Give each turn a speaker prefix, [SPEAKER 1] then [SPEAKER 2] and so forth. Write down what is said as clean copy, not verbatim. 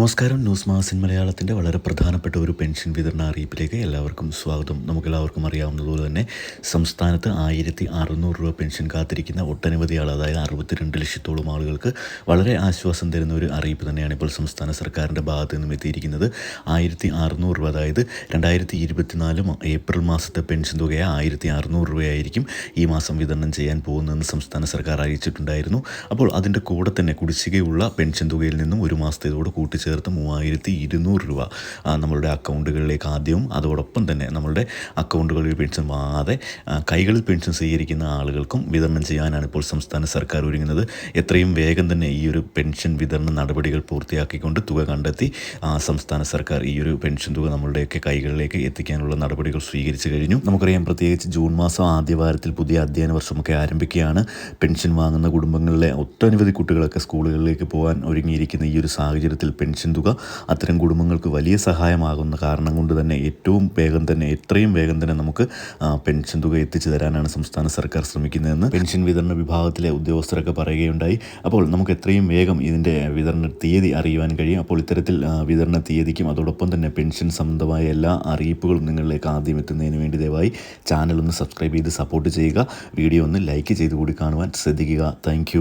[SPEAKER 1] നമസ്കാരം. ന്യൂസ് മാസിൻ മലയാളത്തിൻ്റെ വളരെ പ്രധാനപ്പെട്ട ഒരു പെൻഷൻ വിതരണ അറിയിപ്പിലേക്ക് എല്ലാവർക്കും സ്വാഗതം. നമുക്കെല്ലാവർക്കും അറിയാവുന്നതുപോലെ തന്നെ സംസ്ഥാനത്ത് 1600 രൂപ പെൻഷൻ കാത്തിരിക്കുന്ന ഒട്ടനവധി ആൾ, അതായത് 62 ലക്ഷത്തോളം ആളുകൾക്ക് വളരെ ആശ്വാസം തരുന്ന ഒരു അറിയിപ്പ് തന്നെയാണ് ഇപ്പോൾ സംസ്ഥാന സർക്കാരിൻ്റെ ഭാഗത്ത് നിന്നും എത്തിയിരിക്കുന്നത്. 1600 രൂപ, അതായത് 2024 ഏപ്രിൽ മാസത്തെ പെൻഷൻ തുകയെ 1600 രൂപയായിരിക്കും ഈ മാസം വിതരണം ചെയ്യാൻ പോകുന്നതെന്ന് സംസ്ഥാന സർക്കാർ അറിയിച്ചിട്ടുണ്ടായിരുന്നു. അപ്പോൾ അതിൻ്റെ കൂടെ തന്നെ കുടിശ്ശികയുള്ള പെൻഷൻ തുകയിൽ നിന്നും ഒരു മാസത്തേതോട് കൂട്ടിച്ചേർത്ത് 3200 രൂപ നമ്മളുടെ അക്കൗണ്ടുകളിലേക്ക് ആദ്യവും, അതോടൊപ്പം തന്നെ നമ്മളുടെ അക്കൗണ്ടുകളിൽ പെൻഷൻ വാങ്ങാതെ കൈകളിൽ പെൻഷൻ സ്വീകരിക്കുന്ന ആളുകൾക്കും വിതരണം ചെയ്യാനാണ് ഇപ്പോൾ സംസ്ഥാന സർക്കാർ ഒരുങ്ങുന്നത്. എത്രയും വേഗം തന്നെ ഈ ഒരു പെൻഷൻ വിതരണ നടപടികൾ പൂർത്തിയാക്കിക്കൊണ്ട് തുക കണ്ടെത്തി സംസ്ഥാന സർക്കാർ ഈ ഒരു പെൻഷൻ തുക നമ്മളുടെയൊക്കെ കൈകളിലേക്ക് എത്തിക്കാനുള്ള നടപടികൾ സ്വീകരിച്ചു കഴിഞ്ഞു. നമുക്കറിയാം, പ്രത്യേകിച്ച് ജൂൺ മാസം ആദ്യവാരത്തിൽ പുതിയ അധ്യയന വർഷമൊക്കെ ആരംഭിക്കുകയാണ്. പെൻഷൻ വാങ്ങുന്ന കുടുംബങ്ങളിലെ ഒട്ടനവധി കുട്ടികളൊക്കെ സ്കൂളുകളിലേക്ക് പോകാൻ ഒരുങ്ങിയിരിക്കുന്ന ഈ ഒരു സാഹചര്യത്തിൽ പെൻഷൻ തുക അത്തരം കുടുംബങ്ങൾക്ക് വലിയ സഹായമാകുന്ന കാരണം കൊണ്ട് തന്നെ എത്രയും വേഗം തന്നെ നമുക്ക് പെൻഷൻ തുക എത്തിച്ചു തരാനാണ് സംസ്ഥാന സർക്കാർ ശ്രമിക്കുന്നതെന്ന് പെൻഷൻ വിതരണ വിഭാഗത്തിലെ ഉദ്യോഗസ്ഥരൊക്കെ പറയുകയുണ്ടായി. അപ്പോൾ നമുക്ക് എത്രയും വേഗം ഇതിൻ്റെ വിതരണ തീയതി അറിയുവാൻ കഴിയും. അപ്പോൾ ഇത്തരത്തിൽ വിതരണ തീയതിക്കും അതോടൊപ്പം തന്നെ പെൻഷൻ സംബന്ധമായ എല്ലാ അറിയിപ്പുകളും നിങ്ങളിലേക്ക് ആദ്യം എത്തുന്നതിന് വേണ്ടി ദയവായി ചാനൽ ഒന്ന് സബ്സ്ക്രൈബ് ചെയ്ത് സപ്പോർട്ട് ചെയ്യുക. വീഡിയോ ഒന്ന് ലൈക്ക് ചെയ്ത് കൂടി കാണുവാൻ ശ്രദ്ധിക്കുക. താങ്ക്